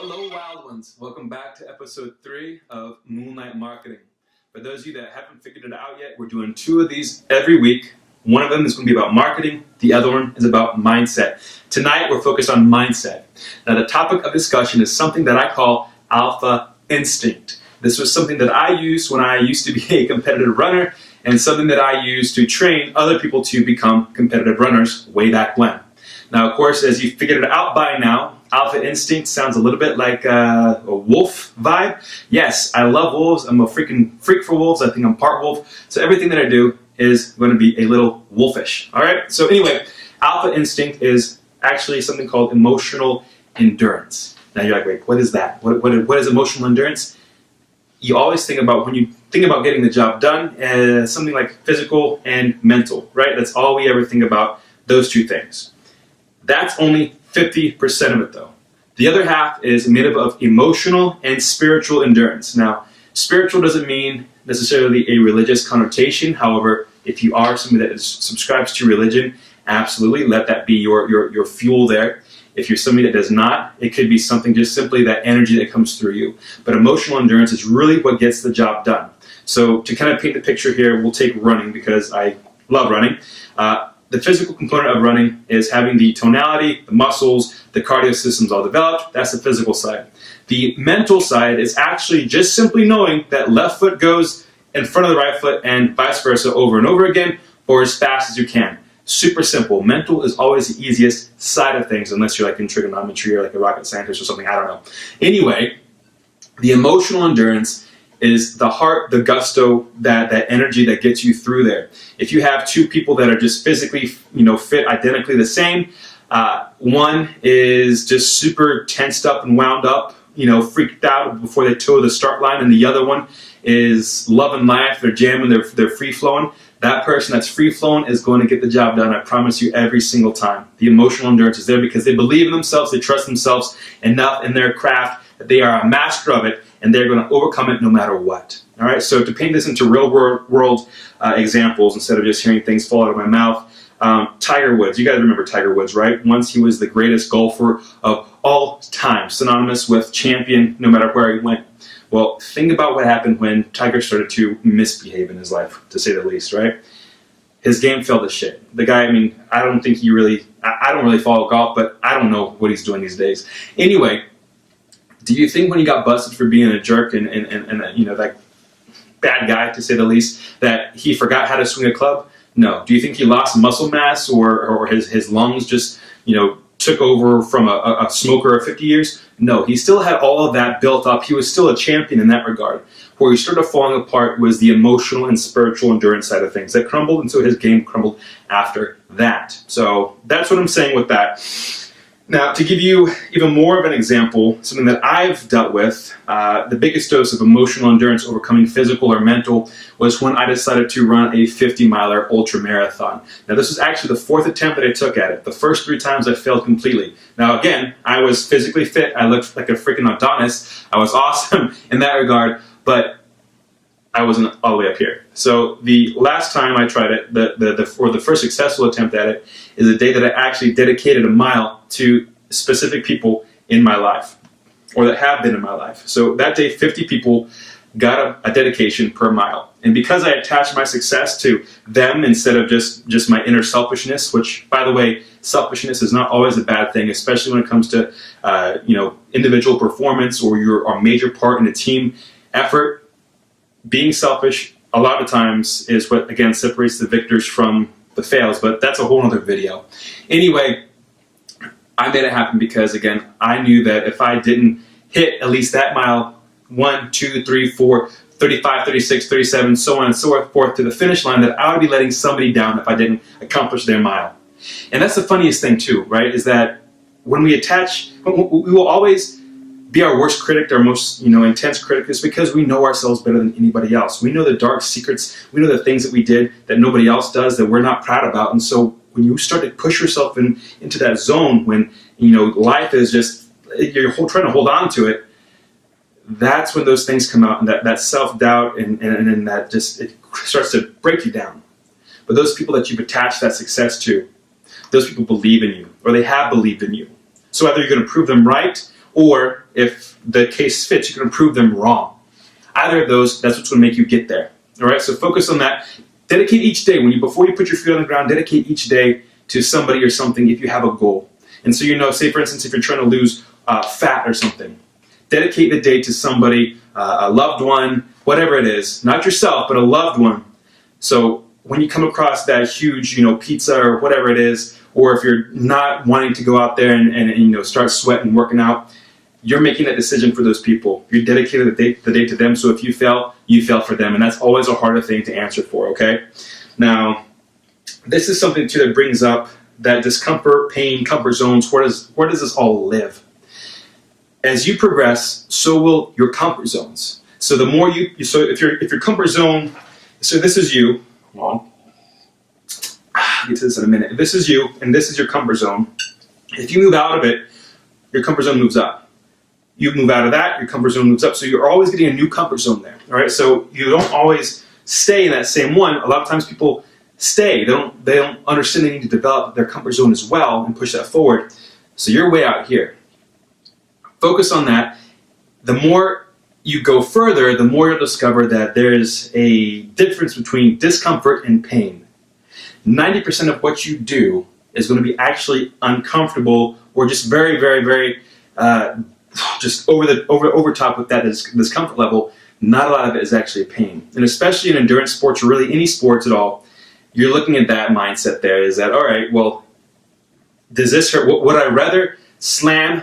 Hello, wild ones. Welcome back to episode 3 of Moonlight Marketing. For those of you that haven't figured it out yet, we're doing 2 of these every week. One of them is going to be about marketing. The other one is about mindset. Tonight, we're focused on mindset. Now, the topic of discussion is something that I call alpha instinct. This was something that I used when I used to be a competitive runner, and something that I used to train other people to become competitive runners way back when. Now, of course, as you figured it out by now, alpha instinct sounds a little bit like a wolf vibe. Yes, I love wolves. I'm a freaking freak for wolves. I think I'm part wolf. So everything that I do is going to be a little wolfish. All right? So anyway, alpha instinct is actually something called emotional endurance. Now you're like, wait, what is that? What is emotional endurance? You always think about, when you think about getting the job done, something like physical and mental, right? That's all we ever think about, those two things. That's only 50% of it though. The other half is made up of emotional and spiritual endurance. Now, spiritual doesn't mean necessarily a religious connotation. However, if you are somebody that subscribes to religion, absolutely let that be your fuel there. If you're somebody that does not, it could be something just simply that energy that comes through you. But emotional endurance is really what gets the job done. So to kind of paint the picture here, we'll take running because I love running. The physical component of running is having the tonality, the muscles, the cardio systems all developed. That's the physical side. The mental side is actually just simply knowing that left foot goes in front of the right foot and vice versa over and over again, or as fast as you can. Super simple. Mental is always the easiest side of things, unless you're like in trigonometry or like a rocket scientist or something, I don't know. Anyway, the emotional endurance is the heart, the gusto, that energy that gets you through there. If you have 2 people that are just physically, fit identically the same, one is just super tensed up and wound up, freaked out before they toe the start line, and the other one is loving life, they're jamming, they're free flowing. That person that's free flowing is going to get the job done, I promise you, every single time. The emotional endurance is there because they believe in themselves, they trust themselves enough in their craft that they are a master of it, and they're going to overcome it no matter what. All right, so to paint this into real world examples, instead of just hearing things fall out of my mouth, Tiger Woods, you guys remember Tiger Woods, right? Once he was the greatest golfer of all time, synonymous with champion no matter where he went. Well, think about what happened when Tiger started to misbehave in his life, to say the least, right? His game fell to shit. The guy, I don't think he really, I don't really follow golf, but I don't know what he's doing these days. Anyway, do you think when he got busted for being a jerk and that bad guy, to say the least, that he forgot how to swing a club? No. Do you think he lost muscle mass or his lungs just, took over from a smoker of 50 years? No. He still had all of that built up. He was still a champion in that regard. Where he started falling apart was the emotional and spiritual endurance side of things that crumbled, and so his game crumbled after that. So that's what I'm saying with that. Now, to give you even more of an example, something that I've dealt with, the biggest dose of emotional endurance overcoming physical or mental was when I decided to run a 50-miler ultra marathon. Now, this was actually the 4th attempt that I took at it. The first 3 times I failed completely. Now, again, I was physically fit. I looked like a freaking Adonis. I was awesome in that regard, but I wasn't all the way up here. So the last time I tried it, the first successful attempt at it, is the day that I actually dedicated a mile to specific people in my life, or that have been in my life. So that day, 50 people got a dedication per mile. And because I attached my success to them instead of just my inner selfishness, which, by the way, selfishness is not always a bad thing, especially when it comes to individual performance or your major part in a team effort. Being selfish a lot of times is what, again, separates the victors from the fails, but that's a whole other video. Anyway, I made it happen because, again, I knew that if I didn't hit at least that mile 1, 2, 3, 4, 35, 36, 37, so on and so forth to the finish line, that I would be letting somebody down if I didn't accomplish their mile. And that's the funniest thing too, right, is that when we will always be our worst critic, our most intense critic, is because we know ourselves better than anybody else. We know the dark secrets, we know the things that we did that nobody else does, that we're not proud about. And so when you start to push yourself into that zone, when life is just, you're trying to hold on to it, that's when those things come out, and that self-doubt and that just, it starts to break you down. But those people that you've attached that success to, those people believe in you, or they have believed in you. So either you're going to prove them right, or if the case fits, you can prove them wrong. Either of those, that's what's going to make you get there. All right, so focus on that. Dedicate each day, before you put your feet on the ground, dedicate each day to somebody or something if you have a goal. And so, say for instance, if you're trying to lose fat or something, dedicate the day to somebody, a loved one, whatever it is, not yourself, but a loved one. So when you come across that huge, pizza or whatever it is, or if you're not wanting to go out there and start sweating, working out, you're making that decision for those people. You're dedicated the day to them. So if you fail for them. And that's always a harder thing to answer for, okay? Now, this is something too that brings up that discomfort, pain, comfort zones. Where does this all live? As you progress, so will your comfort zones. So the more so if your comfort zone, so this is you. Hold on. I'll get to this in a minute. If this is you and this is your comfort zone, if you move out of it, your comfort zone moves up. You move out of that, your comfort zone moves up. So you're always getting a new comfort zone there. All right. So you don't always stay in that same one. A lot of times people stay. They don't understand they need to develop their comfort zone as well and push that forward. So you're way out here. Focus on that. The more you go further, the more you'll discover that there's a difference between discomfort and pain. 90% of what you do is going to be actually uncomfortable or just very, very, very just over top with that discomfort level. Not a lot of it is actually pain. And especially in endurance sports or really any sports at all, you're looking at that mindset there is that, all right, well, does this hurt? Would I rather slam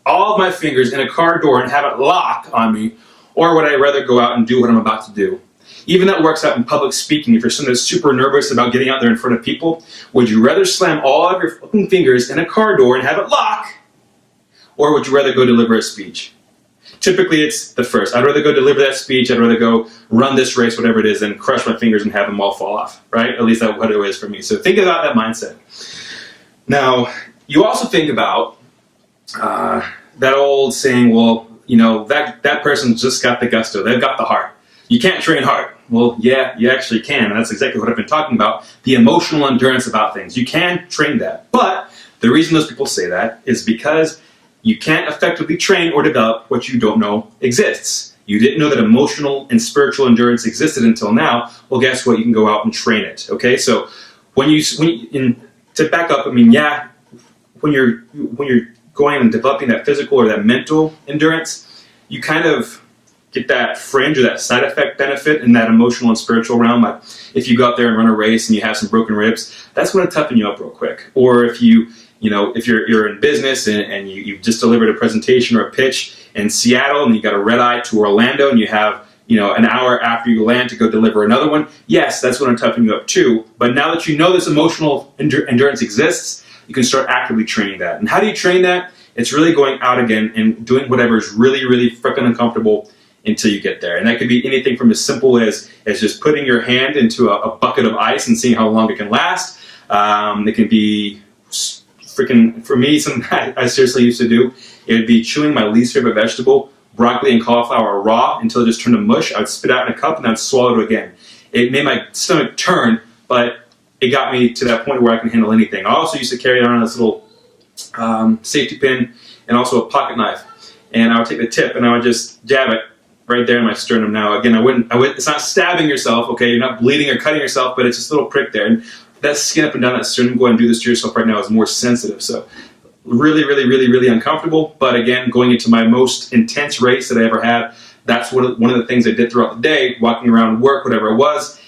all of my fingers in a car door and have it lock on me, or would I rather go out and do what I'm about to do? Even that works out in public speaking. If you're someone that's super nervous about getting out there in front of people, would you rather slam all of your fucking fingers in a car door and have it lock, or would you rather go deliver a speech? Typically, it's the first. I'd rather go deliver that speech. I'd rather go run this race, whatever it is, than crush my fingers and have them all fall off, right? At least that's what it is for me. So think about that mindset. Now, you also think about that old saying, well, that person's just got the gusto. They've got the heart. You can't train heart. Well, yeah, you actually can. And that's exactly what I've been talking about. The emotional endurance about things. You can train that. But the reason those people say that is because you can't effectively train or develop what you don't know exists. You didn't know that emotional and spiritual endurance existed until now. Well, guess what? You can go out and train it. Okay, so to back up, when you're going and developing that physical or that mental endurance, you kind of get that fringe or that side effect benefit in that emotional and spiritual realm. Like if you go out there and run a race and you have some broken ribs, that's going to toughen you up real quick. Or if if you're in business and you've just delivered a presentation or a pitch in Seattle and you got a red eye to Orlando and you have an hour after you land to go deliver another one, yes, that's going to toughen you up too. But now that you know this emotional endurance exists, you can start actively training that. And how do you train that? It's really going out again and doing whatever is really, really freaking uncomfortable until you get there. And that could be anything from as simple as just putting your hand into a bucket of ice and seeing how long it can last. It can be freaking, for me, something I seriously used to do, it would be chewing my least favorite vegetable, broccoli and cauliflower raw, until it just turned to mush. I would spit out in a cup and I'd swallow it again. It made my stomach turn, but it got me to that point where I can handle anything. I also used to carry around this little safety pin and also a pocket knife. And I would take the tip and I would just jab it right there in my sternum. Now, again, it's not stabbing yourself, okay? You're not bleeding or cutting yourself, but it's just a little prick there. And that skin up and down that sternum, go ahead and do this to yourself right now, is more sensitive. So really, really, really, really uncomfortable. But again, going into my most intense race that I ever had, that's one of the things I did throughout the day, walking around work, whatever it was,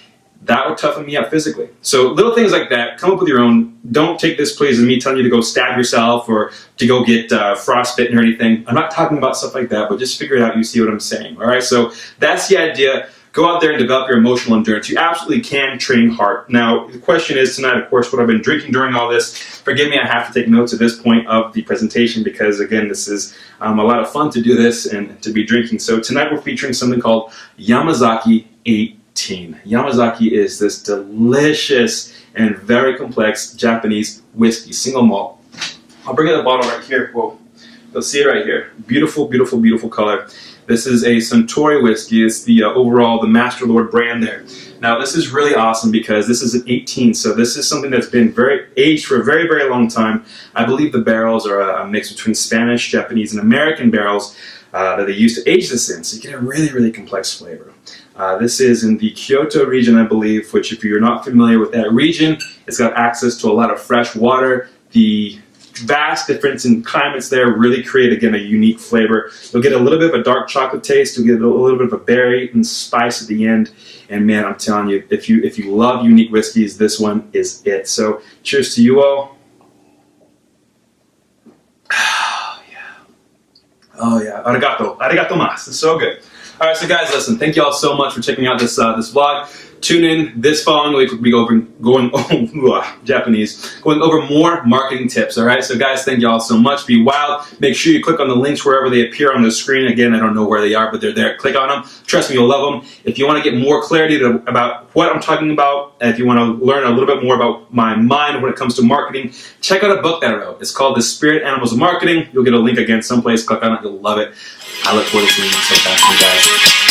that would toughen me up physically. So little things like that, come up with your own. Don't take this, please, as me telling you to go stab yourself or to go get frostbitten or anything. I'm not talking about stuff like that, but just figure it out. You see what I'm saying, all right? So that's the idea. Go out there and develop your emotional endurance. You absolutely can train heart. Now, the question is tonight, of course, what I've been drinking during all this. Forgive me, I have to take notes at this point of the presentation because, again, this is a lot of fun to do this and to be drinking. So tonight we're featuring something called Yamazaki 18. Yamazaki is this delicious and very complex Japanese whiskey, single malt. I'll bring in the bottle right here. Whoa, you'll see it right here. Beautiful, beautiful, beautiful color. This is a Suntory whiskey. It's the overall, the Master Lord brand there. Now, this is really awesome because this is an 18, so this is something that's been very aged for a very, very long time. I believe the barrels are a mix between Spanish, Japanese, and American barrels that they use to age this in. So you get a really, really complex flavor. This is in the Kyoto region, I believe, which if you're not familiar with that region, it's got access to a lot of fresh water. The vast difference in climates there really create, again, a unique flavor. You'll get a little bit of a dark chocolate taste. You'll get a little bit of a berry and spice at the end. And man, I'm telling you, if you love unique whiskeys, this one is it. So cheers to you all. Oh yeah. Oh yeah. Arigato. Arigato mas. It's so good. All right, so guys, listen, thank you all so much for checking out this vlog. Tune in this following week. We'll be going over more marketing tips, all right? So guys, thank you all so much. Be wild. Make sure you click on the links wherever they appear on the screen. Again, I don't know where they are, but they're there. Click on them. Trust me, you'll love them. If you want to get more clarity about what I'm talking about, and if you want to learn a little bit more about my mind when it comes to marketing, check out a book that I wrote. It's called The Spirit Animals of Marketing. You'll get a link again someplace. Click on it. You'll love it. I look forward to seeing you so fast, you guys.